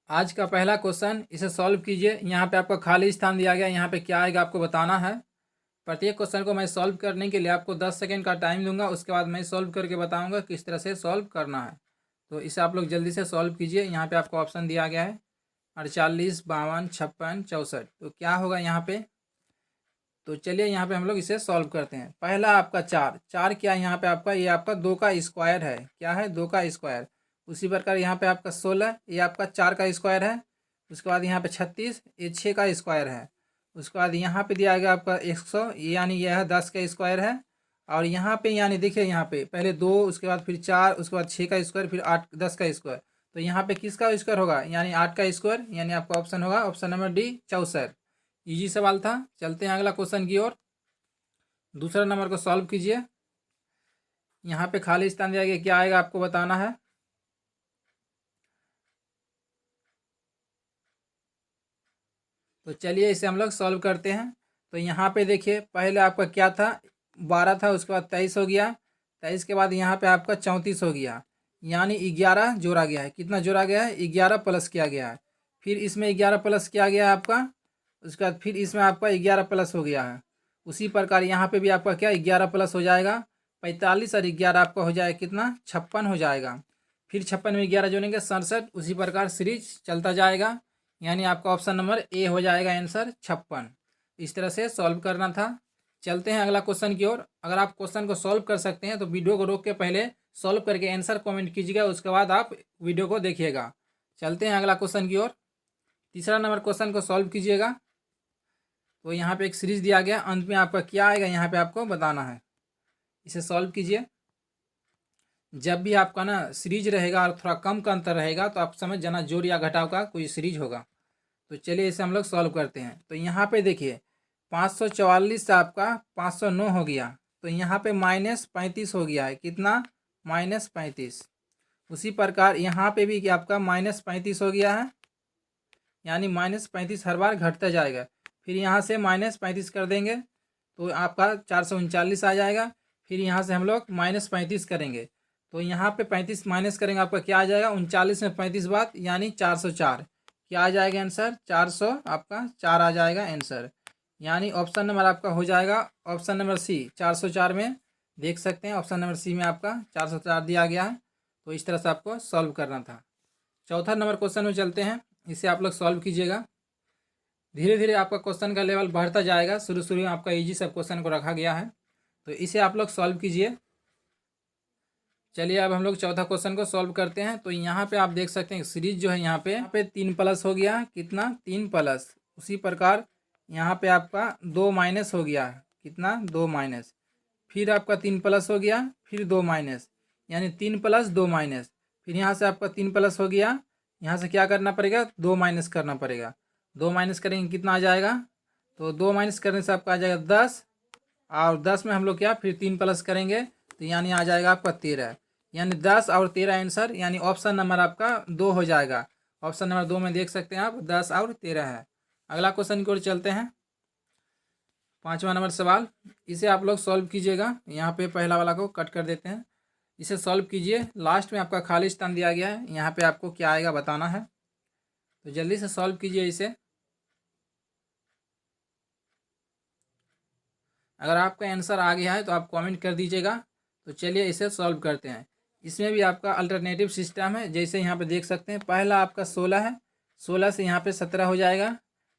आज का पहला क्वेश्चन, इसे सॉल्व कीजिए। यहाँ पे आपको खाली स्थान दिया गया, यहाँ पे क्या आएगा आपको बताना है। प्रत्येक क्वेश्चन को मैं सॉल्व करने के लिए आपको 10 सेकंड का टाइम दूंगा, उसके बाद मैं सॉल्व करके बताऊंगा किस तरह से सॉल्व करना है। तो इसे आप लोग जल्दी से सॉल्व कीजिए। यहाँ पे आपको ऑप्शन दिया गया है 48, 52, 56, 64। तो क्या होगा यहाँ पे? तो चलिए यहाँ पे हम लोग इसे सॉल्व करते हैं। पहला आपका चार, चार क्या है यहाँ पे आपका? ये आपका 2 का स्क्वायर है। क्या है? 2 का स्क्वायर। उसी प्रकार यहाँ पे आपका 16, ये आपका 4 का स्क्वायर है। उसके बाद यहाँ पे 36, ये 6 का स्क्वायर है। उसके बाद यहाँ पे दिया गया आपका 100, यानी यह 10 का स्क्वायर है। और यहाँ पे यानी देखिए, यहाँ पे पहले 2, उसके बाद फिर 4, उसके बाद 6 का स्क्वायर, फिर 8, 10 का स्क्वायर। तो यहाँ पे किसका स्क्वायर होगा? यानी 8 का स्क्वायर। यानी आपका ऑप्शन होगा ऑप्शन नंबर डी, 64। इजी सवाल था। चलते हैं अगला क्वेश्चन की ओर। दूसरा नंबर को सॉल्व कीजिए। यहाँ पे खाली स्थान दिया गया, क्या आएगा आपको बताना है। तो चलिए इसे हम लोग सॉल्व करते हैं। तो यहाँ पे देखिए, पहले आपका क्या था? 12 था, उसके बाद 23 हो गया। 23 के बाद यहाँ पे आपका 34 हो गया। यानी 11 जोड़ा गया है। कितना जोड़ा गया है? 11 प्लस किया गया है। फिर इसमें 11 प्लस किया गया है आपका। उसके बाद फिर इसमें आपका 11 प्लस हो गया है। उसी प्रकार यहाँ पे भी आपका क्या 11 प्लस हो जाएगा। 45 और 11 आपका हो जाएगा कितना? 56 हो जाएगा। फिर 56 में 11 जोड़ेंगे 67। उसी प्रकार सीरीज चलता जाएगा। यानी आपका ऑप्शन नंबर ए हो जाएगा आंसर, 56। इस तरह से सॉल्व करना था। चलते हैं अगला क्वेश्चन की ओर। अगर आप क्वेश्चन को सॉल्व कर सकते हैं तो वीडियो को रोक के पहले सॉल्व करके आंसर कमेंट कीजिएगा, उसके बाद आप वीडियो को देखिएगा। चलते हैं अगला क्वेश्चन की ओर। तीसरा नंबर क्वेश्चन को सॉल्व कीजिएगा। तो यहाँ पे एक सीरीज दिया गया, अंत में आपका क्या आएगा यहाँ पे आपको बताना है। इसे सॉल्व कीजिए। जब भी आपका ना सीरीज रहेगा और थोड़ा कम का अंतर रहेगा तो आप समझ जाना जोड़ या घटाव का कोई सीरीज होगा। तो चलिए इसे हम लोग सॉल्व करते हैं। तो यहाँ पे देखिए, 544 से आपका 509 हो गया। तो यहाँ पे -35 हो गया है। कितना? -35। उसी प्रकार यहाँ पे भी कि आपका -35 हो गया है। यानी -35 हर बार घटता जाएगा। फिर यहाँ से -35 कर देंगे तो आपका 439 आ जाएगा। फिर यहाँ से हम लोग -35 करेंगे तो यहाँ पे 35 माइनस करेंगे, आपका क्या आ जाएगा? 39 में 35 बात, यानी 404। क्या आ जाएगा आंसर? 400 आपका 4 आ जाएगा आंसर। यानी ऑप्शन नंबर आपका हो जाएगा ऑप्शन नंबर सी, 404 में देख सकते हैं। ऑप्शन नंबर सी में आपका 404 दिया गया है। तो इस तरह से आपको सॉल्व करना था। चौथा नंबर क्वेश्चन में चलते हैं। इसे आप लोग सॉल्व कीजिएगा। धीरे धीरे आपका क्वेश्चन का लेवल बढ़ता जाएगा। शुरू शुरू में आपका इजी सब क्वेश्चन को रखा गया है। तो इसे आप लोग सॉल्व कीजिए। चलिए अब हम लोग चौथा क्वेश्चन को सॉल्व करते हैं। तो यहाँ पे आप देख सकते हैं सीरीज जो है यहाँ पे 3 प्लस हो गया। कितना? 3 प्लस। उसी प्रकार यहाँ पे आपका 2 माइनस हो गया। कितना? 2 माइनस। फिर आपका 3 प्लस हो गया, फिर 2 माइनस, यानी 3 प्लस 2 माइनस। फिर यहाँ से आपका 3 प्लस हो गया। यहाँ से क्या करना पड़ेगा? 2 माइनस करना पड़ेगा। 2 माइनस करेंगे कितना आ जाएगा? तो 2 माइनस करने से आपका आ जाएगा 10। और 10 में हम लोग क्या फिर 3 प्लस करेंगे तो यानी आ जाएगा आपका 13। यानी 10 और 13 आंसर, यानी ऑप्शन नंबर आपका 2 हो जाएगा। ऑप्शन नंबर 2 में देख सकते हैं आप 10 और 13 है। अगला क्वेश्चन की ओर चलते हैं। पाँचवा नंबर सवाल, इसे आप लोग सॉल्व कीजिएगा। यहाँ पे पहला वाला को कट कर देते हैं। इसे सॉल्व कीजिए। लास्ट में आपका खाली स्थान दिया गया है, यहाँ पे आपको क्या आएगा बताना है। तो जल्दी से सॉल्व कीजिए इसे। अगर आपका आंसर आ गया है तो आप कमेंट कर दीजिएगा। तो चलिए इसे सॉल्व करते हैं। इसमें भी आपका अल्टरनेटिव सिस्टम है। जैसे यहाँ पे देख सकते हैं, पहला आपका 16 है। 16 से यहाँ पे 17 हो जाएगा।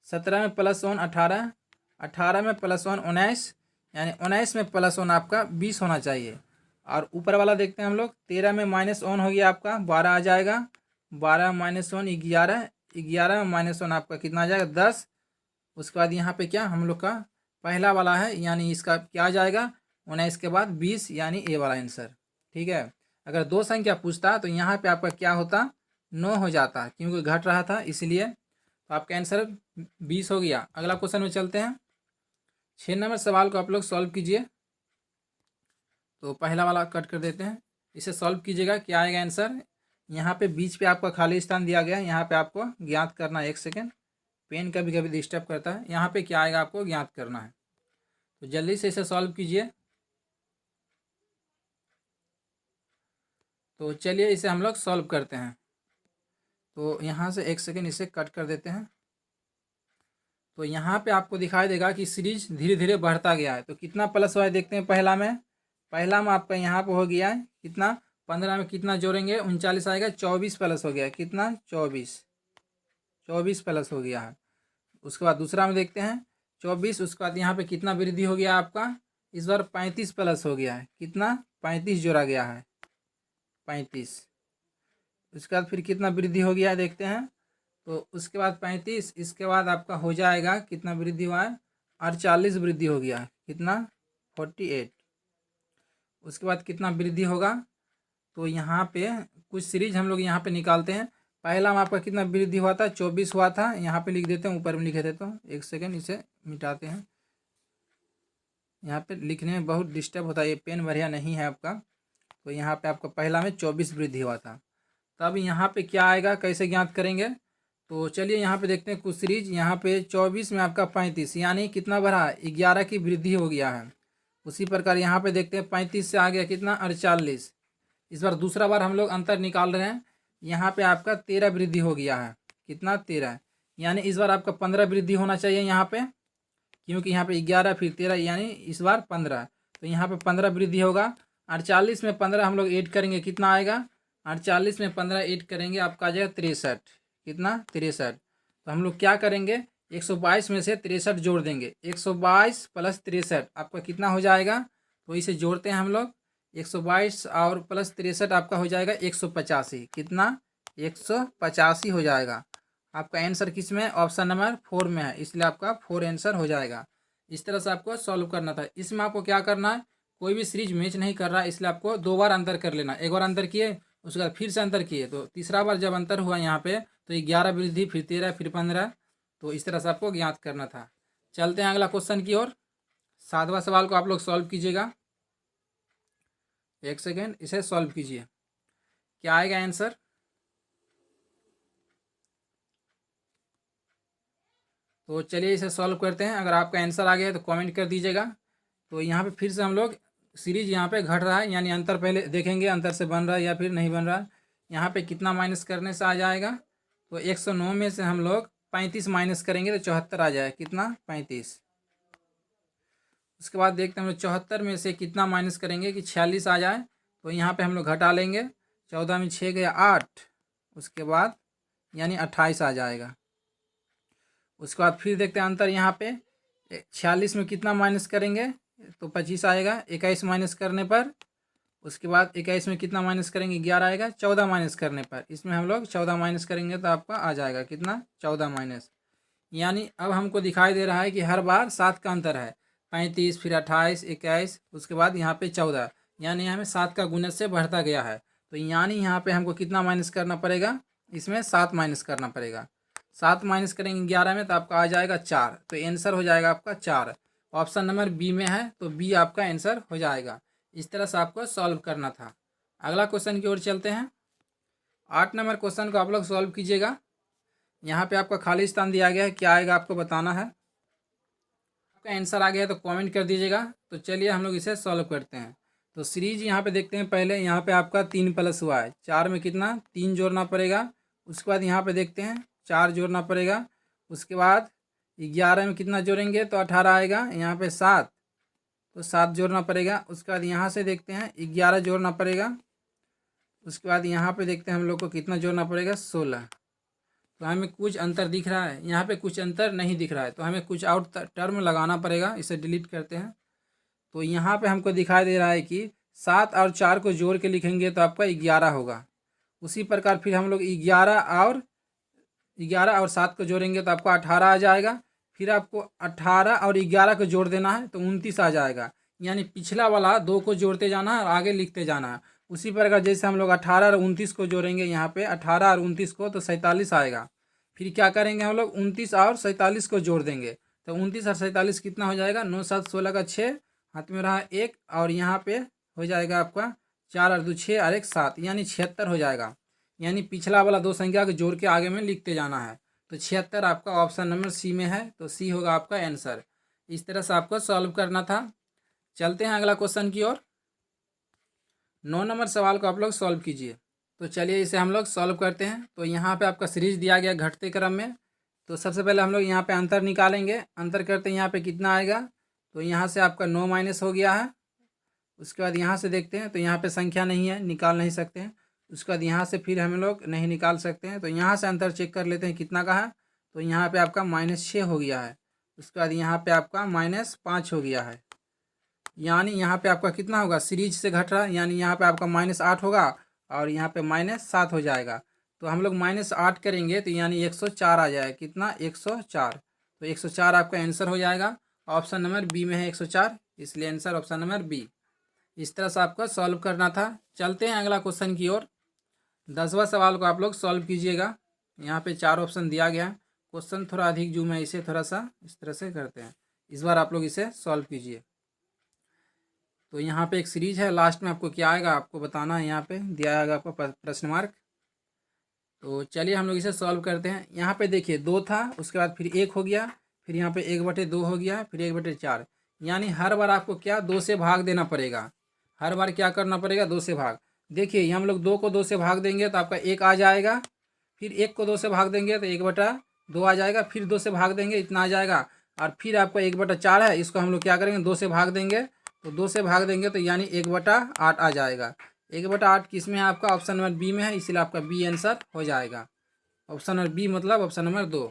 17 में +1 18, 18 में +1 19, यानी 19 में +1 आपका 20 होना चाहिए। और ऊपर वाला देखते हैं हम लोग, 13 में -1 हो गया आपका 12 आ जाएगा। 12 में -1 11, 11 में -1 आपका कितना आ जाएगा? 10। उसके बाद यहाँ पे क्या हम लोग का पहला वाला है, यानी इसका क्या आ जाएगा? 19 के बाद 20, यानी ए वाला आंसर। ठीक है। अगर दो संख्या पूछता तो यहाँ पे आपका क्या होता? 9 हो जाता, क्योंकि घट रहा था इसलिए। तो आपका आंसर 20 हो गया। अगला क्वेश्चन में चलते हैं। 6 नंबर सवाल को आप लोग सॉल्व कीजिए। तो पहला वाला कट कर देते हैं। इसे सॉल्व कीजिएगा। क्या आएगा आंसर? यहाँ पे बीच पे आपका खाली स्थान दिया गया है, यहाँ पे आपको ज्ञात करना है। 1 सेकेंड, पेन कभी कभी डिस्टर्ब करता है। यहाँ पे क्या आएगा आपको ज्ञात करना है। तो जल्दी से इसे सॉल्व कीजिए। तो चलिए इसे हम लोग सॉल्व करते हैं। तो यहाँ से एक सेकेंड इसे कट कर देते हैं। तो यहाँ पे आपको दिखाई देगा कि सीरीज धीरे धीरे बढ़ता गया है। तो कितना प्लस हुआ है देखते हैं। पहला में आपका यहाँ पे हो गया है कितना, 15 में कितना जोड़ेंगे, 39 आएगा, 24 प्लस हो गया, कितना 24 प्लस हो गया है। उसके बाद दूसरा में देखते हैं 24, उसके बाद यहाँ पे कितना वृद्धि हो गया आपका, इस बार 35 प्लस हो गया है, कितना 35 जोड़ा गया है, 35। उसके बाद फिर कितना वृद्धि हो गया है देखते हैं। तो उसके बाद 35, इसके बाद आपका हो जाएगा कितना वृद्धि हुआ है, 48 वृद्धि हो गया है, कितना 48। उसके बाद कितना वृद्धि होगा, तो यहाँ पे कुछ सीरीज हम लोग यहाँ पे निकालते हैं। पहला में आपका कितना वृद्धि हुआ था, 24 हुआ था, यहाँ पे लिख देते हैं, ऊपर में लिखे देता हूँ, एक सेकेंड इसे मिटाते हैं। यहाँ पे लिखने में बहुत डिस्टर्ब होता है, ये पेन बढ़िया नहीं है आपका। तो यहाँ पे आपका पहला में 24 वृद्धि हुआ था। तब यहाँ पे क्या आएगा, कैसे ज्ञात करेंगे, तो चलिए यहाँ पे देखते हैं कुछ सीरीज। यहाँ पे 24 में आपका 35, यानी कितना बढ़ा, 11 की वृद्धि हो गया है। उसी प्रकार यहाँ पे देखते हैं 35 से आ गया कितना, 48। इस बार दूसरा बार हम लोग अंतर निकाल रहे हैं। यहाँ पे आपका 13 वृद्धि हो गया है, कितना 13, यानी इस बार आपका 15 वृद्धि होना चाहिए यहाँ पे, क्योंकि यहाँ पे 11 फिर 13, यानी इस बार 15। तो यहाँ पे 15 वृद्धि होगा। 48 में 15 हम लोग ऐड करेंगे, कितना आएगा, 48 में 15 ऐड करेंगे आपका आ जाएगा 63, कितना 63। तो हम लोग क्या करेंगे, 122 में से 63 जोड़ देंगे, 122 प्लस 63 आपका कितना हो जाएगा। तो इसे जोड़ते हैं हम लोग, 122 और प्लस 63 आपका हो जाएगा 185, कितना 185 हो जाएगा। आपका आंसर किस में, ऑप्शन नंबर 4 में है, इसलिए आपका 4 आंसर हो जाएगा। इस तरह से आपको सॉल्व करना था। इसमें आपको क्या करना है, कोई भी सीरीज मैच नहीं कर रहा है, इसलिए आपको 2 बार अंतर कर लेना। एक बार अंतर किए, उसके बाद फिर से अंतर किए, तो तीसरा बार जब अंतर हुआ यहाँ पे, तो 11 वृद्धि, फिर 13, फिर 15। तो इस तरह से आपको ज्ञात करना था। चलते हैं अगला क्वेश्चन की ओर। 7वां सवाल को आप लोग सॉल्व कीजिएगा। एक सेकेंड इसे सॉल्व कीजिए, क्या आएगा आंसर। तो चलिए इसे सॉल्व करते हैं। अगर आपका आंसर आ गया है तो कमेंट कर दीजिएगा। तो यहाँ पे फिर से हम लोग सीरीज यहाँ पे घट रहा है, यानी अंतर पहले देखेंगे, अंतर से बन रहा है या फिर नहीं बन रहा है। यहाँ पे कितना माइनस करने से आ जाएगा, तो 109 में से हम लोग 35 माइनस करेंगे तो 74 आ जाएगा, कितना 35। उसके बाद देखते हैं हम लोग 74 में से कितना माइनस करेंगे कि 46 आ जाए। तो यहाँ पे हम लोग घटा लेंगे, 14 में 6 गया 8, उसके बाद यानी 28 आ जाएगा। उसके बाद फिर देखते हैं अंतर, यहाँ पे 46 में कितना माइनस करेंगे तो 25 आएगा, 21 माइनस करने पर। उसके बाद 21 में कितना माइनस करेंगे, 11 आएगा, 14 माइनस करने पर। इसमें हम लोग 14 माइनस करेंगे तो आपका आ जाएगा कितना, 14 माइनस। यानी अब हमको दिखाई दे रहा है कि हर बार 7 का अंतर है, 35 फिर 28 21, उसके बाद यहाँ पे 14, यानी हमें 7 का गुणज से बढ़ता गया है। तो यानी यहाँ पे हमको कितना माइनस करना पड़ेगा, इसमें 7 माइनस करना पड़ेगा। 7 माइनस करेंगे 11 में तो आपका आ जाएगा 4। तो आंसर हो जाएगा आपका 4। ऑप्शन नंबर बी में है, तो बी आपका आंसर हो जाएगा। इस तरह से आपको सॉल्व करना था। अगला क्वेश्चन की ओर चलते हैं। 8 नंबर क्वेश्चन को आप लोग सॉल्व कीजिएगा। यहाँ पे आपका खाली स्थान दिया गया है, क्या आएगा आपको बताना है। आपका आंसर आ गया है तो कमेंट कर दीजिएगा। तो चलिए हम लोग इसे सॉल्व करते हैं। तो सीरीज यहाँ पे देखते हैं। पहले यहाँ पे आपका 3 प्लस हुआ है, 4 में कितना 3 जोड़ना पड़ेगा। उसके बाद यहाँ पे देखते हैं 4 जोड़ना पड़ेगा। उसके बाद 11 में कितना जोड़ेंगे तो 18 आएगा। यहाँ पे 7, तो 7 जोड़ना पड़ेगा। उसके बाद यहाँ से देखते हैं 11 जोड़ना पड़ेगा। उसके बाद यहाँ पे देखते हैं हम लोग को कितना जोड़ना पड़ेगा, 16। तो हमें कुछ अंतर दिख रहा है, यहाँ पे कुछ अंतर नहीं दिख रहा है, तो हमें कुछ आउट टर्म लगाना पड़ेगा। इसे डिलीट करते हैं। तो यहाँ पे हमको दिखाई दे रहा है कि 7 और 4 को जोड़ के लिखेंगे तो आपका 11 होगा। उसी प्रकार फिर हम लोग 11 और 7 को जोड़ेंगे तो आपको 18 आ जाएगा। फिर आपको 18 और 11 को जोड़ देना है तो 29 आ जाएगा। यानी पिछला वाला 2 को जोड़ते जाना है और आगे लिखते जाना है। उसी प्रकार जैसे हम लोग 18 और 29 को जोड़ेंगे, यहाँ पे 18 और 29 को, तो 47 आएगा। फिर क्या करेंगे हम लोग 29 और 47 को जोड़ देंगे, तो 29 और 47 कितना हो जाएगा, 9 7 16 का 6, हाथ में रहा 1, और यहाँ पे हो जाएगा आपका 4 और 2 6 और 1 7, यानी 76 हो जाएगा। यानी पिछला वाला 2 संख्या को जोड़ के आगे में लिखते जाना है। तो 76 आपका ऑप्शन नंबर सी में है, तो सी होगा आपका आंसर। इस तरह से आपको सॉल्व करना था। चलते हैं अगला क्वेश्चन की ओर। 9 नंबर सवाल को आप लोग सॉल्व कीजिए। तो चलिए इसे हम लोग सॉल्व करते हैं। तो यहाँ पे आपका सीरीज दिया गया घटते क्रम में। तो सबसे पहले हम लोग यहाँ पे अंतर निकालेंगे। अंतर करते हैं यहाँ पे कितना आएगा। तो यहाँ से आपका 9 माइनस हो गया है। उसके बाद यहाँ से देखते हैं तो यहाँ पे संख्या नहीं है, निकाल नहीं सकते हैं। उसके बाद यहाँ से फिर हम लोग नहीं निकाल सकते हैं। तो यहाँ से अंतर चेक कर लेते हैं कितना का है। तो यहाँ पे आपका -6 हो गया है। उसके बाद यहाँ पे आपका -5 हो गया है। यानी यहाँ पे आपका कितना होगा, सीरीज से घट रहा है, यानी यहाँ पे आपका -8 होगा और यहाँ पे -7 हो जाएगा। तो हम लोग -8 करेंगे तो यानी 104 आ जाएगा। कितना, 104। तो 104 आपका आंसर हो जाएगा। ऑप्शन नंबर बी में है 104, इसलिए आंसर ऑप्शन नंबर बी। इस तरह से आपको सॉल्व करना था। चलते हैं अगला क्वेश्चन की ओर। 10वां सवाल को आप लोग सॉल्व कीजिएगा। यहाँ पे 4 ऑप्शन दिया गया है। क्वेश्चन थोड़ा अधिक जूम है, इसे थोड़ा सा इस तरह से करते हैं। इस बार आप लोग इसे सॉल्व कीजिए। तो यहाँ पे एक सीरीज है, लास्ट में आपको क्या आएगा आपको बताना है। यहाँ पे दिया आएगा आपको प्रश्न मार्क। तो चलिए हम लोग इसे सॉल्व करते हैं। यहाँ पे देखिए 2 था, उसके बाद फिर 1 हो गया, फिर यहाँ पे 1/2 हो गया, फिर 1/4। यानी हर बार आपको क्या 2 से भाग देना पड़ेगा। हर बार क्या करना पड़ेगा, 2 से भाग। देखिए ये हम लोग 2 को 2 से भाग देंगे तो आपका 1 आ जाएगा। फिर 1 को 2 से भाग देंगे तो 1/2 आ जाएगा। फिर 2 से भाग देंगे इतना आ जाएगा। और फिर आपका 1/4 है, इसको हम लोग क्या करेंगे, 2 से भाग देंगे। तो 2 से भाग देंगे तो यानी 1/8 आ जाएगा। 1/8 किस में है आपका, ऑप्शन नंबर बी में है, इसलिए आपका बी आंसर हो जाएगा। ऑप्शन नंबर बी मतलब ऑप्शन नंबर 2।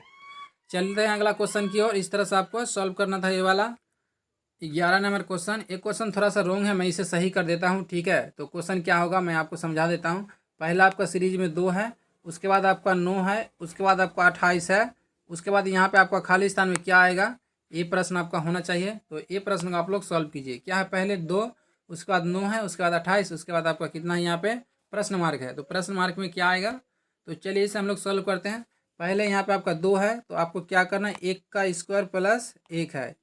चलते हैं अगला क्वेश्चन की ओर। इस तरह से आपको सॉल्व करना था ये वाला। 11 नंबर क्वेश्चन। एक क्वेश्चन थोड़ा सा रॉन्ग है, मैं इसे सही कर देता हूँ, ठीक है। तो क्वेश्चन क्या होगा मैं आपको समझा देता हूँ। पहला आपका सीरीज में 2 है, उसके बाद आपका 9 है, उसके बाद आपका 28 है। उसके बाद यहाँ पे आपका खाली स्थान में क्या आएगा, ये प्रश्न आपका होना चाहिए। तो ये प्रश्न को आप लोग सॉल्व कीजिए। क्या है, पहले 2, उसके बाद 9 है, उसके बाद 28, उसके बाद आपका कितना है यहाँ पे प्रश्न मार्क है। तो प्रश्न मार्क में क्या आएगा। तो चलिए इसे हम लोग सॉल्व करते हैं। पहले यहाँ पे आपका 2 है, तो आपको क्या करना है, 1 का स्क्वायर प्लस 1 है,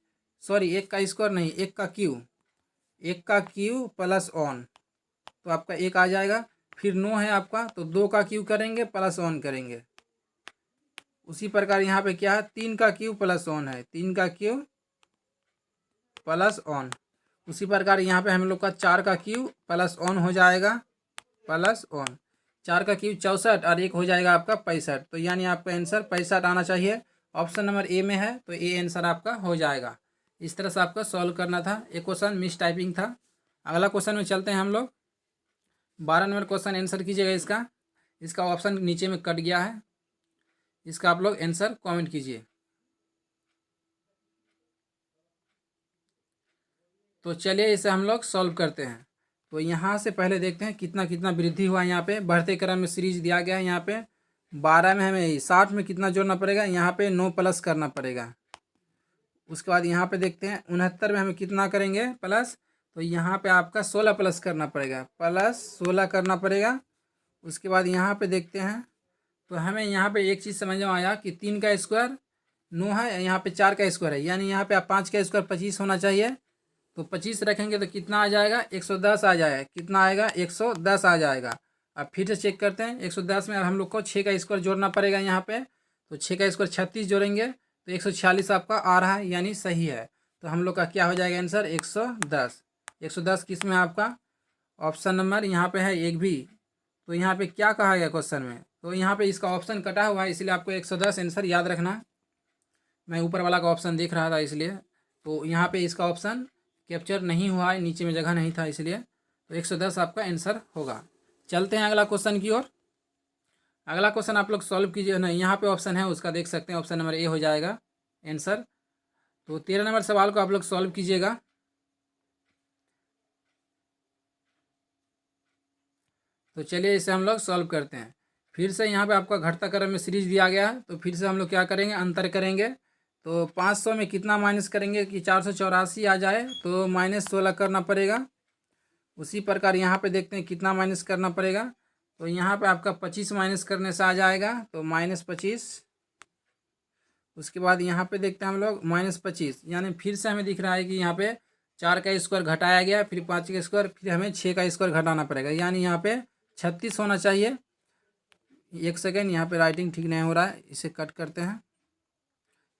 सॉरी 1 का स्क्वायर नहीं, 1 का क्यू, 1 का क्यू प्लस 1, तो आपका 1 आ जाएगा। फिर 9 है आपका, तो 2 का क्यू करेंगे प्लस 1 करेंगे। उसी प्रकार यहाँ पे क्या है, 3 का क्यू प्लस 1 है, 3 का क्यू प्लस 1। उसी प्रकार यहाँ पे हम लोग का 4 का क्यू प्लस 1 हो जाएगा, प्लस 1। 4 का क्यू 64 और 1 हो जाएगा आपका 65। तो यानी आपका आंसर 65 आना चाहिए। ऑप्शन नंबर ए में है, तो ए आंसर आपका हो जाएगा। इस तरह से आपको सॉल्व करना था। एक क्वेश्चन मिस टाइपिंग था। अगला क्वेश्चन में चलते हैं हम लोग। 12 नंबर क्वेश्चन आंसर कीजिएगा इसका। इसका ऑप्शन नीचे में कट गया है, इसका आप लोग आंसर कमेंट कीजिए। तो चलिए इसे हम लोग सॉल्व करते हैं। तो यहाँ से पहले देखते हैं कितना कितना वृद्धि हुआ। यहाँ पे बढ़ते क्रम में सीरीज दिया गया है। यहाँ पे 12 में हमें 60 में कितना जोड़ना पड़ेगा, यहाँ पे 9 प्लस करना पड़ेगा। उसके बाद यहाँ पे देखते हैं 69 में हमें कितना करेंगे प्लस, तो यहाँ पे आपका 16 प्लस करना पड़ेगा, प्लस 16 करना पड़ेगा। उसके बाद यहाँ पे देखते हैं तो हमें यहाँ पे एक चीज़ समझ में आया कि 3 का स्क्वायर 9 है, यहाँ पे 4 का स्क्वायर है, यानी यहाँ पे आप 5 का स्क्वायर 25 होना चाहिए। तो 25 रखेंगे तो कितना आ जाएगा, 110 आ जाएगा। कितना आएगा, 110 आ जाएगा। अब फिर से चेक करते हैं। 110 में अब हम लोग को 6 का स्क्वायर जोड़ना पड़ेगा यहाँ पे। तो 6 का स्क्वायर 36 जोड़ेंगे तो 146 आपका आ रहा है, यानी सही है। तो हम लोग का क्या हो जाएगा आंसर, 110। 110 किस में आपका, ऑप्शन नंबर यहाँ पे है एक भी। तो यहाँ पे क्या कहा गया क्वेश्चन में, तो यहाँ पे इसका ऑप्शन कटा हुआ है, इसलिए आपको 110 आंसर याद रखना। मैं ऊपर वाला का ऑप्शन देख रहा था इसलिए। तो यहाँ पे इसका ऑप्शन कैप्चर नहीं हुआ है, नीचे में जगह नहीं था इसलिए। तो 110 आपका आंसर होगा। चलते हैं अगला क्वेश्चन की ओर। अगला क्वेश्चन आप लोग सॉल्व कीजिए। नहीं, यहाँ पे ऑप्शन है उसका देख सकते हैं, ऑप्शन नंबर ए हो जाएगा आंसर। तो 13 नंबर सवाल को आप लोग सॉल्व कीजिएगा। तो चलिए इसे हम लोग सॉल्व करते हैं। फिर से यहाँ पे आपका घटता क्रम में सीरीज दिया गया है, तो फिर से हम लोग क्या करेंगे, अंतर करेंगे। तो 500 में कितना माइनस करेंगे कि 484 आ जाए, तो -16 करना पड़ेगा। उसी प्रकार यहाँ पे देखते हैं कितना माइनस करना पड़ेगा। तो यहाँ पे आपका 25 माइनस करने से आ जाएगा, तो -25। उसके बाद यहाँ पे देखते हैं हम लोग -25, यानी फिर से हमें दिख रहा है कि यहाँ पे 4 का स्क्वायर घटाया गया, फिर 5 का स्क्वायर, फिर हमें 6 का स्क्वायर घटाना पड़ेगा, यानी यहाँ पे 36 होना चाहिए। एक सेकेंड, यहाँ पे राइटिंग ठीक नहीं हो रहा है, इसे कट करते हैं।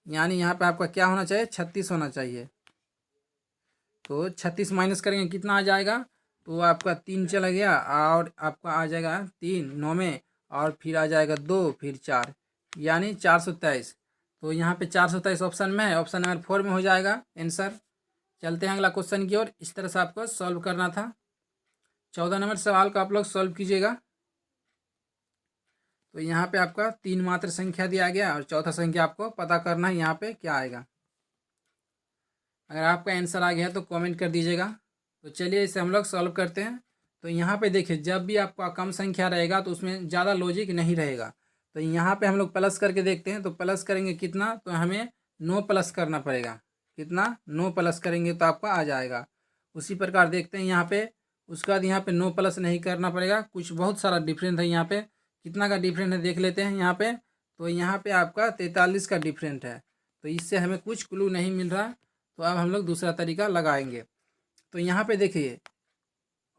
यानी यहाँ पे आपका क्या होना चाहिए, 36 होना चाहिए। तो 36 माइनस करेंगे कितना आ जाएगा, तो आपका 3 चला गया और आपका आ जाएगा 3 9 में, और फिर आ जाएगा 2 फिर 4, यानी 423। तो यहाँ पे 423 ऑप्शन में है, ऑप्शन नंबर 4 में हो जाएगा आंसर। चलते हैं अगला क्वेश्चन की ओर। इस तरह से आपको सॉल्व करना था। 14 नंबर सवाल को आप लोग सॉल्व कीजिएगा। तो यहाँ पे आपका 3 मात्र संख्या दिया गया और चौथा संख्या आपको पता करना है यहाँ पे क्या आएगा। अगर आपका आंसर आ गया तो कमेंट कर दीजिएगा। तो चलिए इसे हम लोग सॉल्व करते हैं। तो यहाँ पे देखिए, जब भी आपका कम संख्या रहेगा तो उसमें ज़्यादा लॉजिक नहीं रहेगा। तो यहाँ पे हम लोग प्लस करके देखते हैं। तो प्लस करेंगे कितना, तो हमें 9 प्लस करना पड़ेगा। कितना, 9 प्लस करेंगे तो आपका आ जाएगा। उसी प्रकार देखते हैं यहाँ पे, उसके बाद यहाँ पे 9 प्लस नहीं करना पड़ेगा, कुछ बहुत सारा डिफरेंट है यहाँ पे। कितना का डिफरेंट है देख लेते हैं यहाँ पे। तो यहाँ पे आपका 43 का डिफरेंट है। तो इससे हमें कुछ क्लू नहीं मिल रहा। तो अब हम लोग दूसरा तरीका लगाएंगे। तो यहाँ पे देखिए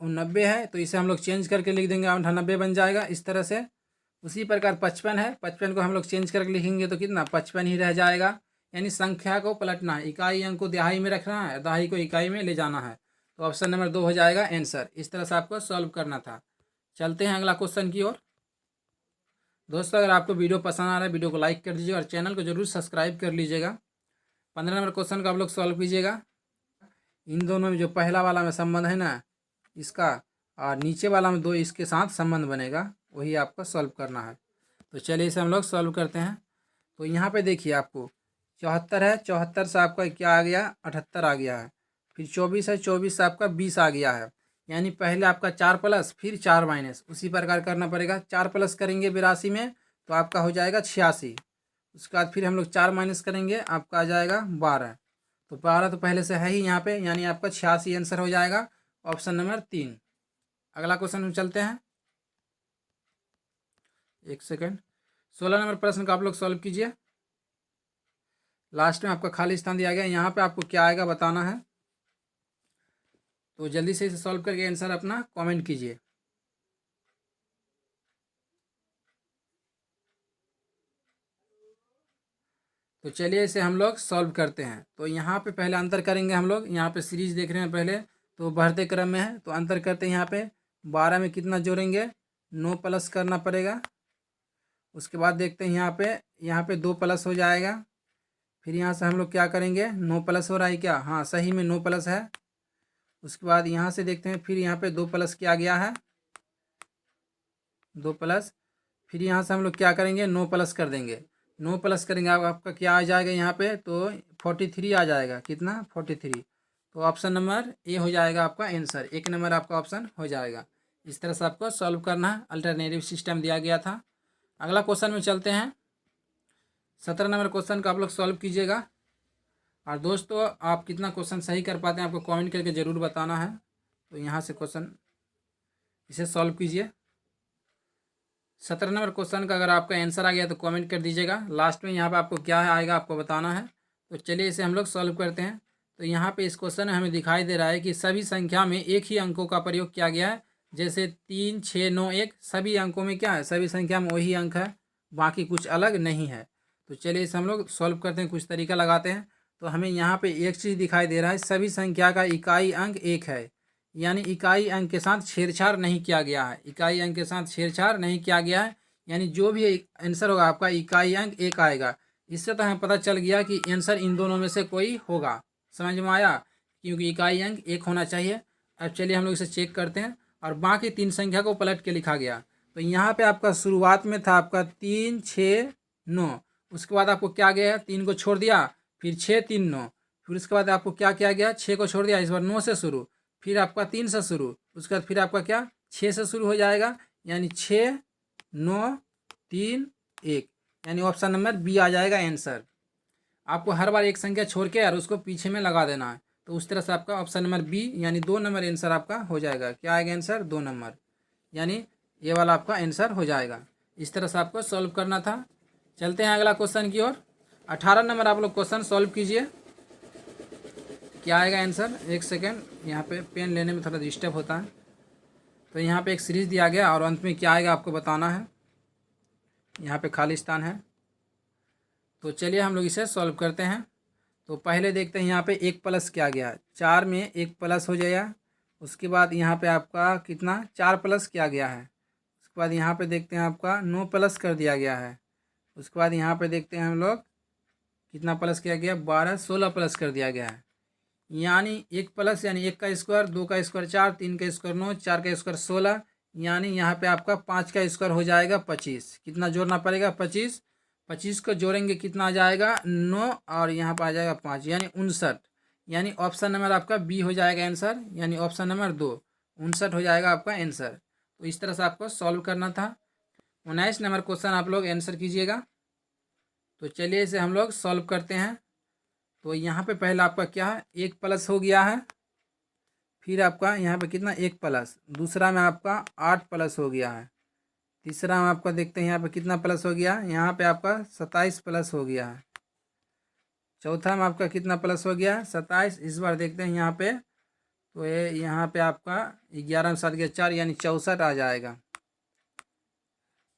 90 है, तो इसे हम लोग चेंज करके लिख देंगे, 98 बन जाएगा इस तरह से। उसी प्रकार 55 है, 55 को हम लोग चेंज करके लिखेंगे तो कितना, 55 ही रह जाएगा। यानी संख्या को पलटना है, इकाई अंक को दहाई में रखना है, दहाई को इकाई में ले जाना है। तो ऑप्शन नंबर 2 हो जाएगा आंसर। इस तरह से आपको सॉल्व करना था। चलते हैं अगला क्वेश्चन की ओर। दोस्तों, अगर आपको वीडियो पसंद आ रहा है, वीडियो को लाइक कर दीजिएगा और चैनल को जरूर सब्सक्राइब कर लीजिएगा। 15 नंबर क्वेश्चन को आप लोग सॉल्व कीजिएगा। इन दोनों में जो पहला वाला में संबंध है ना इसका, और नीचे वाला में 2 इसके साथ संबंध बनेगा, वही आपको सॉल्व करना है। तो चलिए इसे हम लोग सॉल्व करते हैं। तो यहाँ पे देखिए आपको 74 है, 74 से आपका क्या आ गया, 78 आ गया है। फिर 24 है, 24 से आपका 20 आ गया है। यानी पहले आपका 4 प्लस फिर 4 माइनस, उसी प्रकार करना पड़ेगा। 4 प्लस करेंगे 82 में तो आपका हो जाएगा 86। उसके बाद फिर हम लोग 4 माइनस करेंगे, आपका आ जाएगा 12। तो 12 तो पहले से है ही यहाँ पे, यानी आपका 86 आंसर हो जाएगा, ऑप्शन नंबर 3। अगला क्वेश्चन में चलते हैं। एक सेकेंड। 16 नंबर प्रश्न का आप लोग सॉल्व कीजिए। लास्ट में आपका खाली स्थान दिया गया, यहाँ पे आपको क्या आएगा बताना है। तो जल्दी से इसे सॉल्व करके आंसर अपना कमेंट कीजिए। तो चलिए इसे हम लोग सॉल्व करते हैं। तो यहाँ पे पहले अंतर करेंगे हम लोग। यहाँ पे सीरीज देख रहे हैं पहले, तो बढ़ते क्रम में है, तो अंतर करते हैं। यहाँ पे 12 में कितना जोड़ेंगे, 9 प्लस करना पड़ेगा। उसके बाद देखते हैं यहाँ पे 2 प्लस हो जाएगा। फिर यहाँ से हम लोग क्या करेंगे, 9 प्लस हो रहा है क्या, हाँ सही में 9 प्लस है। उसके बाद यहाँ से देखते हैं, फिर यहाँ पे 2 प्लस किया गया है, 2 प्लस। फिर यहाँ से हम लोग क्या करेंगे, 9 प्लस कर देंगे। 9 प्लस करेंगे आपका क्या आ जाएगा यहाँ पे, तो 43 आ जाएगा। कितना, 43। तो ऑप्शन नंबर ए हो जाएगा आपका आंसर। 1 नंबर आपका ऑप्शन हो जाएगा। इस तरह से आपको सॉल्व करना है। अल्टरनेटिव सिस्टम दिया गया था। अगला क्वेश्चन में चलते हैं। 17 नंबर क्वेश्चन का आप लोग सॉल्व कीजिएगा। और दोस्तों, आप कितना क्वेश्चन सही कर पाते हैं आपको कमेंट करके ज़रूर बताना है। तो यहाँ से क्वेश्चन इसे सॉल्व कीजिए। 17 नंबर क्वेश्चन का अगर आपका आंसर आ गया तो कमेंट कर दीजिएगा। लास्ट में यहाँ पे आपको क्या आएगा आपको बताना है। तो चलिए इसे हम लोग सॉल्व करते हैं। तो यहाँ पे इस क्वेश्चन में हमें दिखाई दे रहा है कि सभी संख्या में एक ही अंकों का प्रयोग किया गया है। जैसे 3 6 9 1, सभी अंकों में क्या है, सभी संख्या में वही अंक है, बाकी कुछ अलग नहीं है। तो चलिए इसे हम लोग सॉल्व करते हैं, कुछ तरीका लगाते हैं। तो हमें यहाँ पे एक चीज़ दिखाई दे रहा है, सभी संख्या का इकाई अंक 1 है। यानी इकाई अंक के साथ छेड़छाड़ नहीं किया गया है, इकाई अंक के साथ छेड़छाड़ नहीं किया गया है। यानी जो भी आंसर होगा आपका इकाई अंक 1 आएगा। इससे तो हमें पता चल गया कि आंसर इन दोनों में से कोई होगा। समझ में आया, क्योंकि इकाई अंक 1 होना चाहिए। अब चलिए हम लोग इसे चेक करते हैं। और बाकी 3 संख्या को पलट के लिखा गया। तो यहाँ पे आपका शुरुआत में था आपका 3 6 9, उसके बाद आपको क्या गया है, 3 को छोड़ दिया, फिर 6 3 9, फिर उसके बाद आपको क्या किया गया, 6 को छोड़ दिया, इस बार 9 से शुरू, फिर आपका 3 से शुरू, उसके बाद फिर आपका क्या 6 से शुरू हो जाएगा। यानी 6 9 3 1, यानी ऑप्शन नंबर बी आ जाएगा आंसर। आपको हर बार एक संख्या छोड़ के और उसको पीछे में लगा देना है। तो उस तरह से आपका ऑप्शन नंबर बी यानी 2 नंबर आंसर आपका हो जाएगा। क्या आएगा आंसर, 2 नंबर, यानी ये वाला आपका आंसर हो जाएगा। इस तरह से आपको सॉल्व करना था। चलते हैं अगला क्वेश्चन की ओर। 18 नंबर आप लोग क्वेश्चन सॉल्व कीजिए। क्या आएगा आंसर, एक सेकेंड, यहाँ पे पेन लेने में थोड़ा डिस्टर्ब होता है। तो यहाँ पे एक सीरीज दिया गया और अंत में क्या आएगा आपको बताना है। यहाँ पे खाली स्थान है। तो चलिए हम लोग इसे सॉल्व करते हैं। तो पहले देखते हैं यहाँ पे 1 प्लस किया गया है, 4 में 1 प्लस हो जाएगा, उसके बाद यहाँ पे आपका कितना 4 प्लस किया गया है। उसके बाद यहाँ पे देखते हैं आपका 9 प्लस कर दिया गया है। उसके बाद यहाँ पे देखते हैं हम लोग कितना प्लस किया गया 12 16 प्लस कर दिया गया है। यानी 1 प्लस यानी 1 का स्क्वायर, 2 का स्क्वायर 4, 3 का स्क्वायर 9, 4 का स्क्वायर 16, यानी यहाँ पे आपका 5 का स्क्वायर हो जाएगा 25। कितना जोड़ना पड़ेगा 25। 25 को जोड़ेंगे कितना आ जाएगा 9 और यहाँ पर आ जाएगा 5 यानी 59। यानी ऑप्शन नंबर आपका बी हो जाएगा आंसर, यानी ऑप्शन नंबर 2 59 हो जाएगा आपका आंसर। तो इस तरह से आपको सॉल्व करना था। 19 नंबर क्वेश्चन आप लोग आंसर कीजिएगा। तो चलिए इसे हम लोग सॉल्व करते हैं। तो यहाँ पे पहला आपका क्या है 1 प्लस हो गया है, फिर आपका यहाँ पे कितना 1 प्लस, दूसरा में आपका 8 प्लस हो गया है, तीसरा में आपका देखते हैं यहाँ पे कितना प्लस हो गया, यहाँ पे आपका 27 प्लस हो गया है, चौथा में आपका कितना प्लस हो गया 27। इस बार देखते हैं यहाँ पे, तो ये यहाँ पे आपका 11 में 7 गया 4 यानी 64 आ जाएगा।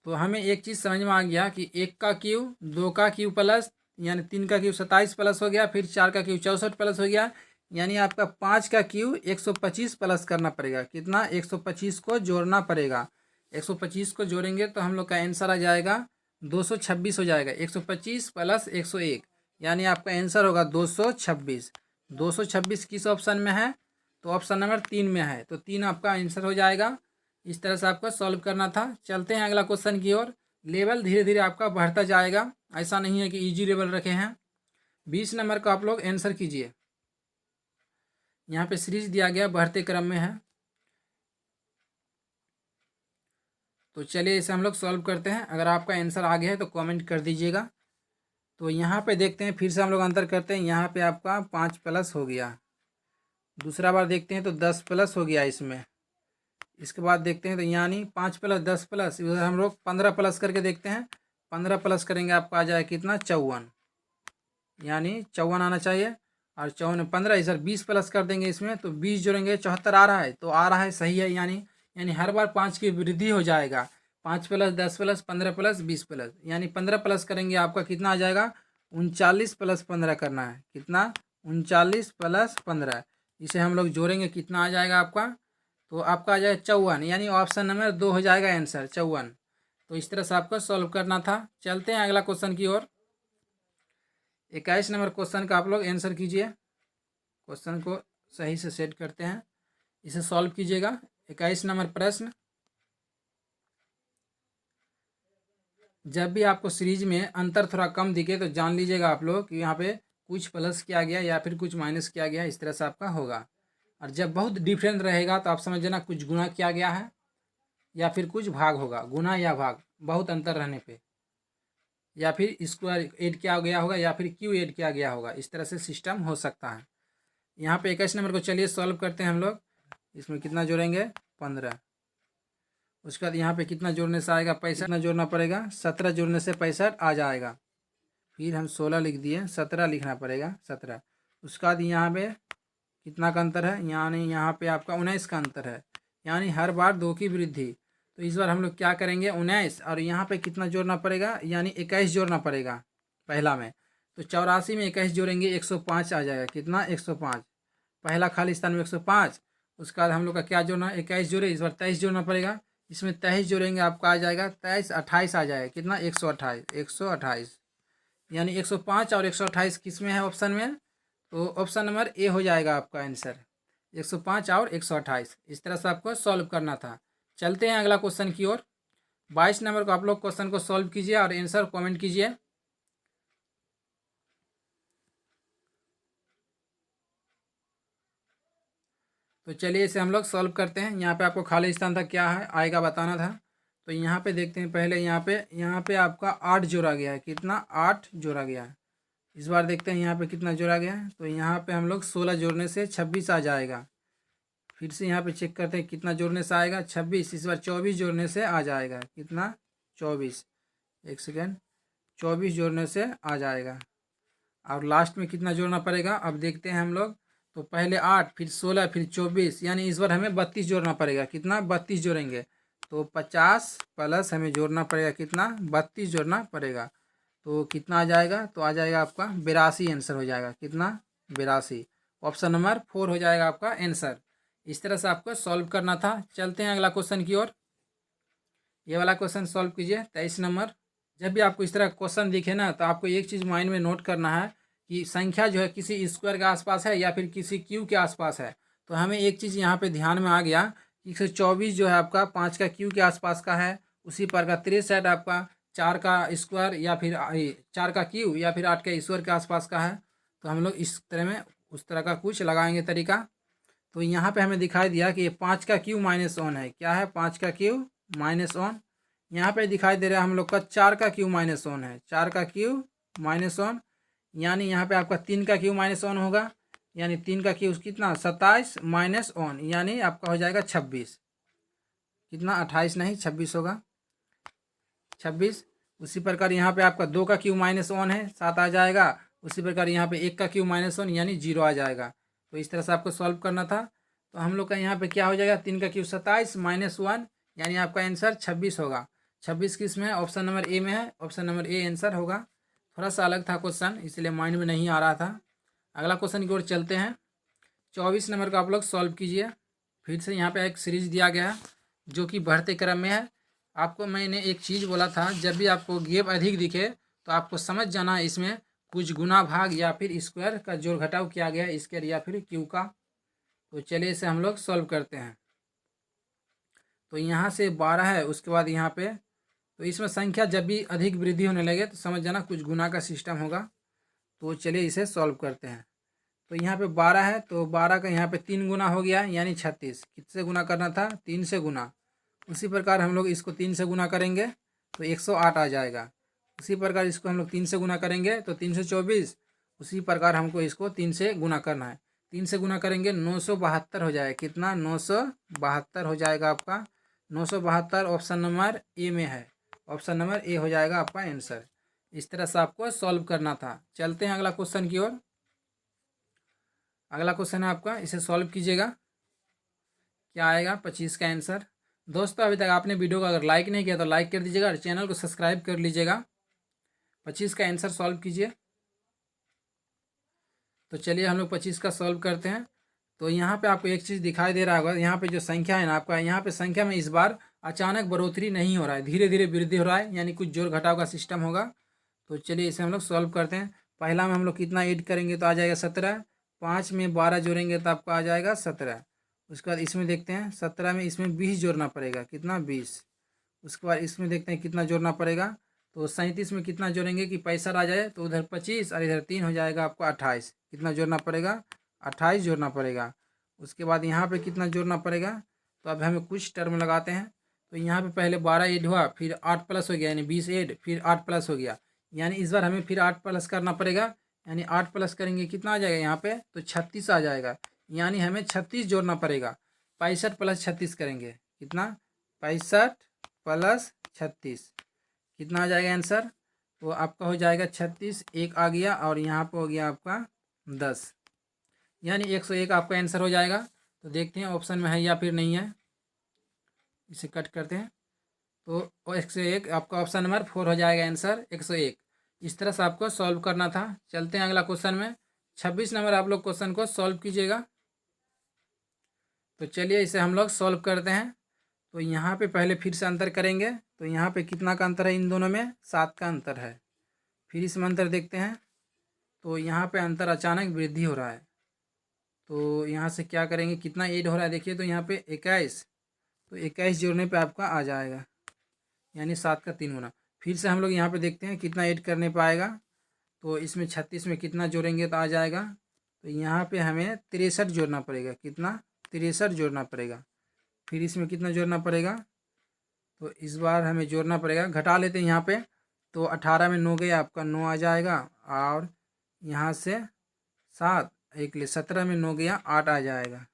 तो हमें एक चीज़ समझ में आ गया कि 1 का क्यूब 2 का क्यूब प्लस यानी 3 का क्यूब 27 प्लस हो गया, फिर 4 का क्यूब 64 प्लस हो गया, यानी आपका 5 का क्यूब 125 प्लस करना पड़ेगा। कितना 125 को जोड़ना पड़ेगा। 125 को जोड़ेंगे तो हम लोग का आंसर आ जाएगा 226 हो जाएगा। 125 प्लस 101 यानी आपका आंसर होगा 226। 226 किस ऑप्शन में है, तो ऑप्शन नंबर 3 में है, तो 3 आपका आंसर हो जाएगा। इस तरह से आपको सॉल्व करना था। चलते हैं अगला क्वेश्चन की ओर। लेवल धीरे धीरे आपका बढ़ता जाएगा, ऐसा नहीं है कि इजी लेवल रखे हैं। 20 नंबर का आप लोग आंसर कीजिए। यहाँ पे सीरीज दिया गया बढ़ते क्रम में है, तो चलिए इसे हम लोग सॉल्व करते हैं। अगर आपका आंसर आ गया है तो कमेंट कर दीजिएगा। तो यहाँ पे देखते हैं, फिर से हम लोग अंतर करते हैं। यहाँ पे आपका 5 प्लस हो गया, दूसरा बार देखते हैं तो 10 प्लस हो गया इसमें। इसके बाद देखते हैं तो यानी 5 प्लस 10 प्लस, इधर हम लोग 15 प्लस करके देखते हैं। 15 प्लस करेंगे आपका आ जाए कितना 54, यानी 54 आना चाहिए। और 54 में 15, इधर 20 प्लस कर देंगे इसमें, तो 20 जोड़ेंगे 74 आ रहा है, तो आ रहा है सही है। यानी हर बार 5 की वृद्धि हो जाएगा। 5 प्लस 10 प्लस 15 प्लस 20 प्लस, यानी 15 प्लस करेंगे आपका कितना आ जाएगा 39 प्लस 15 करना है। कितना 39 प्लस 15, इसे हम लोग जोड़ेंगे कितना आ जाएगा आपका, तो आपका आ जाएगा 54, यानी ऑप्शन नंबर 2 हो जाएगा आंसर 54। तो इस तरह से आपको सॉल्व करना था। चलते हैं अगला क्वेश्चन की ओर। 21 नंबर क्वेश्चन का आप लोग आंसर कीजिए। क्वेश्चन को सही से सेट करते हैं, इसे सॉल्व कीजिएगा। 21 नंबर प्रश्न, जब भी आपको सीरीज में अंतर थोड़ा कम दिखे तो जान लीजिएगा आप लोग कि यहाँ पे कुछ प्लस किया गया या फिर कुछ माइनस किया गया, इस तरह से आपका होगा। और जब बहुत डिफरेंट रहेगा तो आप समझ लेना कुछ गुना किया गया है या फिर कुछ भाग होगा, गुना या भाग बहुत अंतर रहने पे, या फिर स्क्वायर ऐड किया गया होगा या फिर क्यू ऐड किया गया होगा। इस तरह से सिस्टम हो सकता है। यहाँ पे 21 नंबर को चलिए सॉल्व करते हैं हम लोग। इसमें कितना जोड़ेंगे 15, उसके बाद यहाँ पे कितना जोड़ने से आएगा 65, कितना जोड़ना पड़ेगा 17 जोड़ने से 65 आ जाएगा। फिर हम 16 लिख दिए, 17 लिखना पड़ेगा 17। उसके बाद यहाँ पे कितना का अंतर है, यानी यहाँ पे आपका 19 का अंतर है, यानी हर बार 2 की वृद्धि। तो इस बार हम लोग क्या करेंगे 19 और यहाँ पे कितना जोड़ना पड़ेगा, यानी 21 जोड़ना पड़ेगा पहला में। तो 84 में 21 जोड़ेंगे 105 आ जाएगा। कितना 105, पहला खाली स्थान में 105। उसके बाद हम लोग का क्या जोड़ना 21 जोड़े, इस बार 23 जोड़ना पड़ेगा। इसमें 23 जोड़ेंगे आपका आ जाएगा 23 28 आ जाएगा। कितना 128, 128, यानी 105 और 128 किस में है ऑप्शन में, तो ऑप्शन नंबर ए हो जाएगा आपका आंसर 105 और 128। इस तरह से आपको सॉल्व करना था। चलते हैं अगला क्वेश्चन की ओर। 22 नंबर को आप लोग क्वेश्चन को सॉल्व कीजिए और आंसर कमेंट कीजिए। तो चलिए इसे हम लोग सॉल्व करते हैं। यहाँ पे आपको खाली स्थान था क्या है आएगा बताना था। तो यहाँ पे देखते हैं पहले, यहाँ पे आपका 8 जोड़ा गया है। कितना 8 जोड़ा गया है। इस बार देखते हैं यहाँ पे कितना जोड़ा गया है, तो यहाँ पे हम लोग 16 जोड़ने से 26 आ जाएगा। फिर से यहाँ पे चेक करते हैं कितना जोड़ने से आएगा 26, इस बार 24 जोड़ने से आ जाएगा। कितना 24, एक सेकेंड, 24 जोड़ने से आ जाएगा। और लास्ट में कितना जोड़ना पड़ेगा अब देखते हैं हम लोग। तो पहले 8 फिर 16 फिर 24, यानी इस बार हमें 32 जोड़ना पड़ेगा। कितना 32 जोड़ेंगे, तो 50 प्लस हमें जोड़ना पड़ेगा कितना 32 जोड़ना पड़ेगा। तो कितना आ जाएगा, तो आ जाएगा आपका 82 आंसर हो जाएगा। कितना 82, ऑप्शन नंबर 4 हो जाएगा आपका आंसर। इस तरह से आपको सॉल्व करना था। चलते हैं अगला क्वेश्चन की ओर। ये वाला क्वेश्चन सॉल्व कीजिए 23 नंबर। जब भी आपको इस तरह क्वेश्चन दिखे ना, तो आपको एक चीज़ माइंड में नोट करना है कि संख्या जो है किसी स्क्वायर के आसपास है या फिर किसी क्यू के आसपास है। तो हमें एक चीज़ यहाँ पे ध्यान में आ गया कि 124 जो है आपका 5 का क्यू के आसपास का है। उसी प्रकार 63 आपका 4 का स्क्वायर या फिर 4 का क्यू या फिर 8 का स्क्वायर के आसपास का है। तो हम लोग इस तरह में उस तरह का कुछ लगाएंगे तरीका। तो यहाँ पे हमें दिखाई दिया कि ये 5 का क्यू -1 है। क्या है? 5 का क्यू -1। यहाँ पे दिखाई दे रहा है हम लोग का 4 का क्यू -1 है। 4 का क्यू -1 यानी यहाँ पे आपका 3 का क्यू -1 होगा। यानी 3 का क्यू कितना? 27 -1 यानी आपका हो जाएगा 26। कितना? 28 नहीं 26 होगा, 26। उसी प्रकार यहाँ पे आपका 2 का क्यू -1 है, 7 आ जाएगा। उसी प्रकार यहाँ पे 1 का क्यू -1 यानी 0 आ जाएगा। तो इस तरह से आपको सॉल्व करना था। तो हम लोग का यहाँ पे क्या हो जाएगा? 3 का क्यू 27 -1 यानी आपका आंसर 26 होगा। 26 किस में है? ऑप्शन नंबर ए में है। ऑप्शन नंबर ए आंसर होगा। थोड़ा सा अलग था क्वेश्चन, इसलिए माइंड में नहीं आ रहा था। अगला क्वेश्चन की ओर चलते हैं। 24 नंबर का आप लोग सॉल्व कीजिए। फिर से यहाँ पे एक सीरीज दिया गया है जो कि बढ़ते क्रम में है। आपको मैंने एक चीज़ बोला था, जब भी आपको गेप अधिक दिखे तो आपको समझ जाना है इसमें कुछ गुना भाग या फिर स्क्वायर का जोड़ घटाव किया गया है, इसके या फिर क्यू का। तो चलिए इसे हम लोग सॉल्व करते हैं। तो यहाँ से 12 है, उसके बाद यहाँ पे तो इसमें संख्या जब भी अधिक वृद्धि होने लगे तो समझ जाना कुछ गुना का सिस्टम होगा। तो चलिए इसे सॉल्व करते हैं। तो यहाँ पे 12 है, तो 12 का यहाँ पे 3 गुना हो गया यानी 36। किससे गुना करना था? 3 से गुना। उसी प्रकार हम लोग इसको 3 से गुना करेंगे तो 108 आ जाएगा। उसी प्रकार इसको हम लोग 3 से गुना करेंगे तो 324। उसी प्रकार हमको इसको 3 से गुना करना है। 3 से गुना करेंगे 972 हो जाएगा। कितना? 972 हो जाएगा आपका। 972 ऑप्शन नंबर ए में है। ऑप्शन नंबर ए हो जाएगा आपका आंसर। इस तरह से आपको सॉल्व करना था। चलते हैं अगला क्वेश्चन की ओर। अगला क्वेश्चन है आपका, इसे सॉल्व कीजिएगा। क्या आएगा? 25 का आंसर। दोस्तों अभी तक आपने वीडियो को अगर लाइक नहीं किया तो लाइक कर दीजिएगा और चैनल को सब्सक्राइब कर लीजिएगा। 25 का आंसर सॉल्व कीजिए। तो चलिए हम लोग 25 का सॉल्व करते हैं। तो यहाँ पे आपको एक चीज़ दिखाई दे रहा होगा, यहाँ पे जो संख्या है ना आपका, यहाँ पे संख्या में इस बार अचानक बढ़ोतरी नहीं हो रहा है, धीरे धीरे वृद्धि हो रहा है, यानी कुछ जोड़ घटाव का सिस्टम होगा। तो चलिए इसे हम लोग सॉल्व करते हैं। पहला में हम लोग कितना ऐड करेंगे तो आ जाएगा 17। 5 में 12 जोड़ेंगे तो आपको आ जाएगा 17। उसके बाद इसमें देखते हैं 17 में इसमें 20 जोड़ना पड़ेगा। कितना? 20। उसके बाद इसमें देखते हैं कितना जोड़ना पड़ेगा। तो 37 में कितना जोड़ेंगे कि 65 आ जाए, तो उधर 25 और इधर 3 हो जाएगा आपको 28। कितना जोड़ना पड़ेगा? 28 जोड़ना पड़ेगा। उसके बाद यहाँ पे कितना जोड़ना पड़ेगा, तो अब हमें कुछ टर्म लगाते हैं। तो यहाँ पे पहले 12 ऐड हुआ, फिर 8 प्लस हो गया यानी 20 ऐड, फिर 8 प्लस हो गया, यानी इस बार हमें फिर 8 प्लस करना पड़ेगा। यानी 8 प्लस करेंगे कितना आ जाएगा यहाँ पे, तो 36 आ जाएगा। यानी हमें 36 जोड़ना पड़ेगा। 65 प्लस 36 करेंगे। कितना? 65 प्लस 36 कितना आ जाएगा आंसर? तो आपका हो जाएगा 36। एक आ गया और यहाँ पे हो गया आपका 10, यानी 101 आपका आंसर हो जाएगा। तो देखते हैं ऑप्शन में है या फिर नहीं है। इसे कट करते हैं। तो 101 आपका ऑप्शन नंबर 4 हो जाएगा आंसर 101। इस तरह से आपको सॉल्व करना था। चलते हैं अगला क्वेश्चन में। 26 नंबर आप लोग क्वेश्चन को सॉल्व कीजिएगा। तो चलिए इसे हम लोग सॉल्व करते हैं। तो यहाँ पे पहले फिर से अंतर करेंगे। तो यहाँ पे कितना का अंतर है इन दोनों में? 7 का अंतर है। फिर इसमें अंतर देखते हैं। तो यहाँ पे अंतर अचानक वृद्धि हो रहा है। तो यहाँ से क्या करेंगे, कितना ऐड हो रहा है देखिए, तो यहाँ पे 21। तो 21 जोड़ने पे आपका आ जाएगा, यानी 7 का 3 गुना। फिर से हम लोग यहाँ पे देखते हैं कितना ऐड करने पे आएगा। तो इसमें 36 में कितना जोड़ेंगे तो आ जाएगा। तो यहाँ पे हमें 63 जोड़ना पड़ेगा। कितना? 63 जोड़ना पड़ेगा। फिर इसमें कितना जोड़ना पड़ेगा, तो इस बार हमें जोड़ना पड़ेगा, घटा लेते हैं यहाँ पे। तो 18 में 9 गया आपका 9 आ जाएगा, और यहाँ से 7 एक ले 17 में 9 गया 8 आ जाएगा,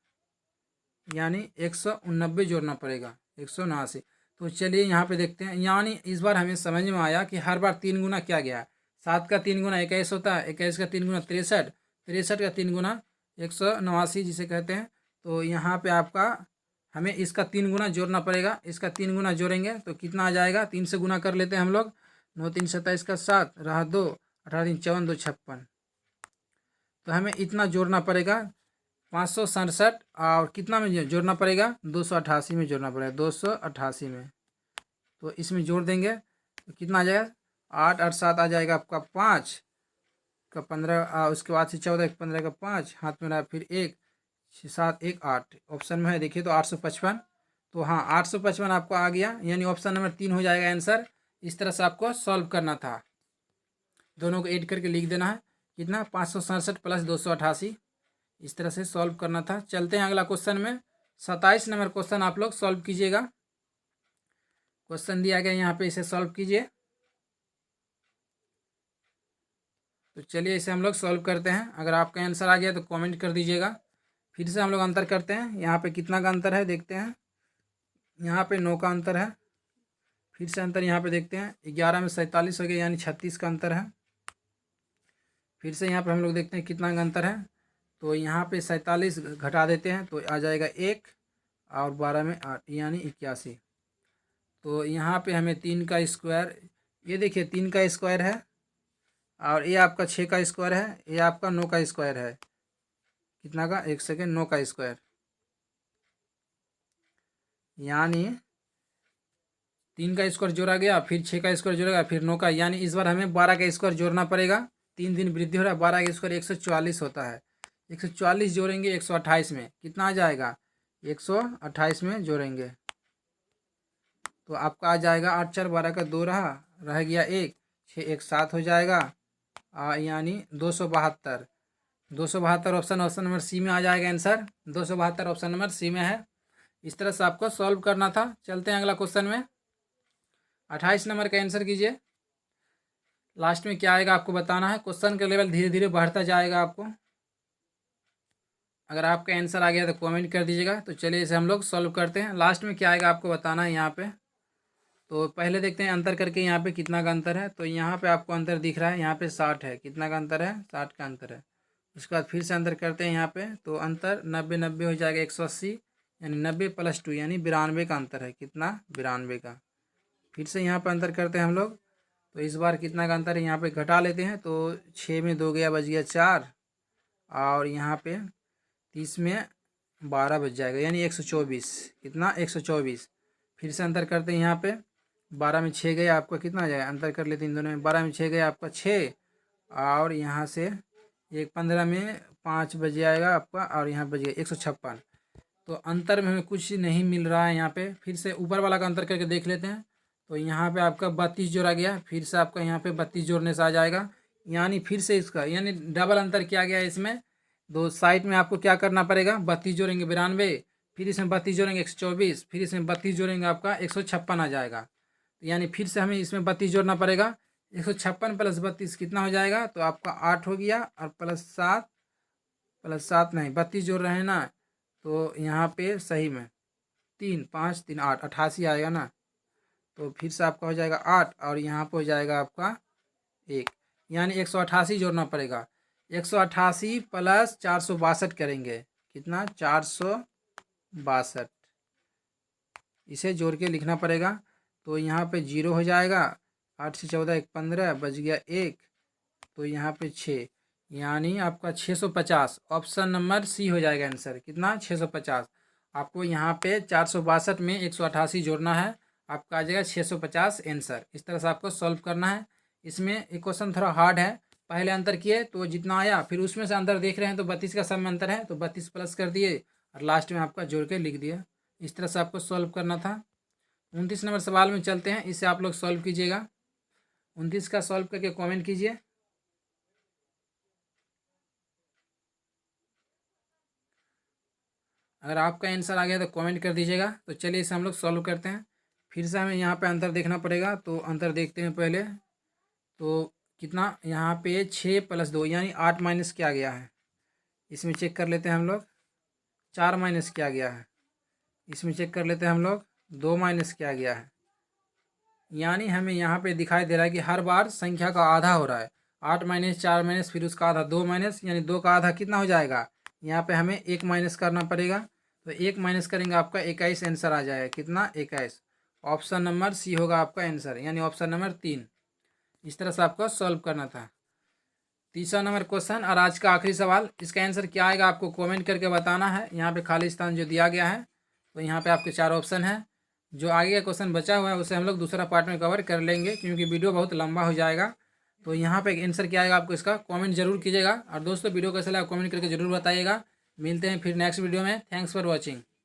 यानी 189 जोड़ना पड़ेगा। 179। तो चलिए यहाँ पे देखते हैं। यानी इस बार हमें समझ में आया कि हर बार 3 गुना क्या गया। 7 का 3 गुना 21 होता है, 21 का 3 गुना 63, 63 का 3 गुना 189 जिसे कहते हैं। तो यहाँ पे आपका हमें इसका 3 गुना जोड़ना पड़ेगा। इसका 3 गुना जोड़ेंगे तो कितना आ जाएगा? 3 से गुना कर लेते हैं हम लोग। 9 3 27 का 7 रहा 2, 18 3 54 2 56। तो हमें इतना जोड़ना पड़ेगा। 567 और कितना में जोड़ना पड़ेगा, 288 में जोड़ना पड़ेगा, 288 में। तो इसमें जोड़ देंगे तो कितना आ जाएगा, 8 8 7 आ जाएगा आपका 5 का 15, उसके बाद से 14 15 का 5 हाथ में रहा, फिर 1 6 7 1 8 ऑप्शन में है देखिए, तो 855। तो हाँ 855 आपको आ गया, यानी ऑप्शन नंबर 3 हो जाएगा आंसर। इस तरह से आपको सॉल्व करना था, दोनों को ऐड करके लिख देना है, कितना 567 प्लस 288, इस तरह से सॉल्व करना था। चलते हैं अगला क्वेश्चन में, 27 नंबर क्वेश्चन आप लोग सॉल्व कीजिएगा। क्वेश्चन दिया गया यहाँ पे, इसे सॉल्व कीजिए। तो चलिए इसे हम लोग सॉल्व करते हैं। अगर आपका आंसर आ गया तो कमेंट कर दीजिएगा। फिर से हम लोग अंतर करते हैं, यहाँ पे कितना का अंतर है देखते हैं। यहाँ पे 9 का अंतर है। फिर से अंतर यहाँ पे देखते हैं, 11 में 47 हो गया, यानी 36 का अंतर है। फिर से यहाँ पे हम लोग देखते हैं कितना का अंतर है, तो यहाँ पे 47 घटा देते हैं तो आ जाएगा 1 और 12 में 8 यानी 81। तो यहाँ पे हमें 3 का स्क्वायर, ये देखिए 3 का स्क्वायर है, और ये आपका 6 का स्क्वायर है, ये आपका 9 का स्क्वायर है। कितना का, एक सेकेंड, 9 का स्क्वायर, यानी 3 का स्क्वायर जोड़ा गया, फिर 6 का स्क्वायर जोड़ा गया, फिर 9 का, यानी इस बार हमें 12 का स्क्वायर जोड़ना पड़ेगा। 3 दिन वृद्धि हो रहा है, 12 का स्क्वायर 144 होता है। 144 जोड़ेंगे 128 में, कितना आ जाएगा, 128 में जोड़ेंगे तो आपका आ जाएगा 8 4 12 का 2 रह गया 1 6 1 7 हो जाएगा, यानी 272। 272 ऑप्शन नंबर सी में आ जाएगा आंसर। 272 ऑप्शन नंबर सी में है। इस तरह से आपको सॉल्व करना था। चलते हैं अगला क्वेश्चन में, 28 नंबर का आंसर कीजिए। लास्ट में क्या आएगा आपको बताना है। क्वेश्चन का लेवल धीरे धीरे बढ़ता जाएगा आपको। अगर आपका आंसर आ गया तो कमेंट कर दीजिएगा। तो चलिए इसे हम लोग सॉल्व करते हैं। लास्ट में क्या आएगा आपको बताना है यहाँ पे। तो पहले देखते हैं अंतर करके यहाँ पे कितना का अंतर है। तो यहाँ पे आपको अंतर दिख रहा है, यहाँ पे 60 है। कितना का अंतर है, 60 का अंतर है। उसके बाद फिर से अंतर करते हैं यहाँ पे, तो अंतर 90 90 हो जाएगा 180, यानी 90 + 2 यानी 92 का अंतर है। कितना, 92 का। फिर से यहाँ पर अंतर करते हैं हम लोग, तो इस बार कितना का अंतर है, यहाँ पे घटा लेते हैं। तो 6 में 2 गया, बच गया 4, और यहाँ पे 30 में 12 बच जाएगा, यानी 124। कितना, 124। फिर से अंतर करते हैं यहाँ पे, 12 में 6 गया, आपका कितना आ जाएगा, अंतर कर लेते हैं इन दोनों में। 12 में 6 गया आपका 6, और यहाँ से 15 में 5 बच जाएगा आपका, और यहाँ बच गया 156। तो अंतर में हमें कुछ नहीं मिल रहा है यहाँ पे। फिर से ऊपर वाला का अंतर करके देख लेते हैं। तो यहाँ पे आपका 32 जोड़ा गया, फिर से आपका यहाँ पे 32 जोड़ने से आ जाएगा, यानी फिर से इसका यानी डबल अंतर किया गया है इसमें। दो साइड में आपको क्या करना पड़ेगा, 32 जोड़ेंगे 92, फिर इसमें 32 जोड़ेंगे 124, फिर इसमें 32 जोड़ेंगे आपका 156 आ जाएगा। यानी फिर से हमें इसमें 32 जोड़ना पड़ेगा। 156 + 32 कितना हो जाएगा, तो आपका 8 हो गया, और +7 नहीं 32 जोड़ रहे हैं ना, तो यहाँ पे सही में 3 5 3 8 88 आएगा ना। तो फिर से आपका हो जाएगा 8, और यहाँ पे हो जाएगा आपका 1, यानी 188 जोड़ना पड़ेगा। 188 + 462 करेंगे, कितना, 462, इसे जोड़ के लिखना पड़ेगा। तो यहाँ पे 0 हो जाएगा, 8 से 14 1 15 बच गया 1, तो यहाँ पे 6, यानी आपका 650 ऑप्शन नंबर सी हो जाएगा आंसर। कितना, 650। आपको यहाँ पे 462 में 188 जोड़ना है, आपका आ जाएगा 650 आंसर। इस तरह से आपको सॉल्व करना है। इसमें एक क्वेश्चन थोड़ा हार्ड है, पहले अंतर किए तो जितना आया, फिर उसमें से अंतर देख रहे हैं तो 32 का सब में अंतर है, तो 32 प्लस कर दिए, और लास्ट में आपका जोड़ के लिख दिया। इस तरह से आपको सॉल्व करना था। 29 नंबर सवाल में चलते हैं, इसे आप लोग सॉल्व कीजिएगा। 29 का सॉल्व करके कमेंट कीजिए। अगर आपका आंसर आ गया तो कमेंट कर दीजिएगा। तो चलिए इसे हम लोग सॉल्व करते हैं। फिर से हमें यहाँ पे अंतर देखना पड़ेगा, तो अंतर देखते हैं पहले। तो कितना, यहाँ पे 6 + 2 यानी 8 माइनस क्या गया है, इसमें चेक कर लेते हैं हम लोग। 4 माइनस क्या गया है, इसमें चेक कर लेते हैं हम लोग। 2 माइनस क्या गया है, यानी हमें यहाँ पे दिखाई दे रहा है कि हर बार संख्या का आधा हो रहा है। 8 माइनस 4 माइनस फिर उसका आधा 2 माइनस, यानी 2 का आधा कितना हो जाएगा, यहाँ पे हमें 1 माइनस करना पड़ेगा। तो 1 माइनस करेंगे, आपका 21 आंसर आ जाएगा। कितना, 21। ऑप्शन नंबर सी होगा आपका आंसर, यानी ऑप्शन नंबर 3। इस तरह से आपको सॉल्व करना था। तीसरा नंबर क्वेश्चन और आज का आखिरी सवाल, इसका आंसर क्या आएगा आपको कमेंट करके बताना है। यहाँ पे खाली स्थान जो दिया गया है, तो यहाँ पे आपके 4 ऑप्शन है। जो आगे का क्वेश्चन बचा हुआ है उसे हम लोग दूसरा पार्ट में कवर कर लेंगे, क्योंकि वीडियो बहुत लंबा हो जाएगा। तो यहाँ पे आंसर क्या आएगा आपको इसका कमेंट जरूर कीजिएगा। और दोस्तों वीडियो कैसा लगा कमेंट करके जरूर बताइएगा। मिलते हैं फिर नेक्स्ट वीडियो में। Thanks for watching.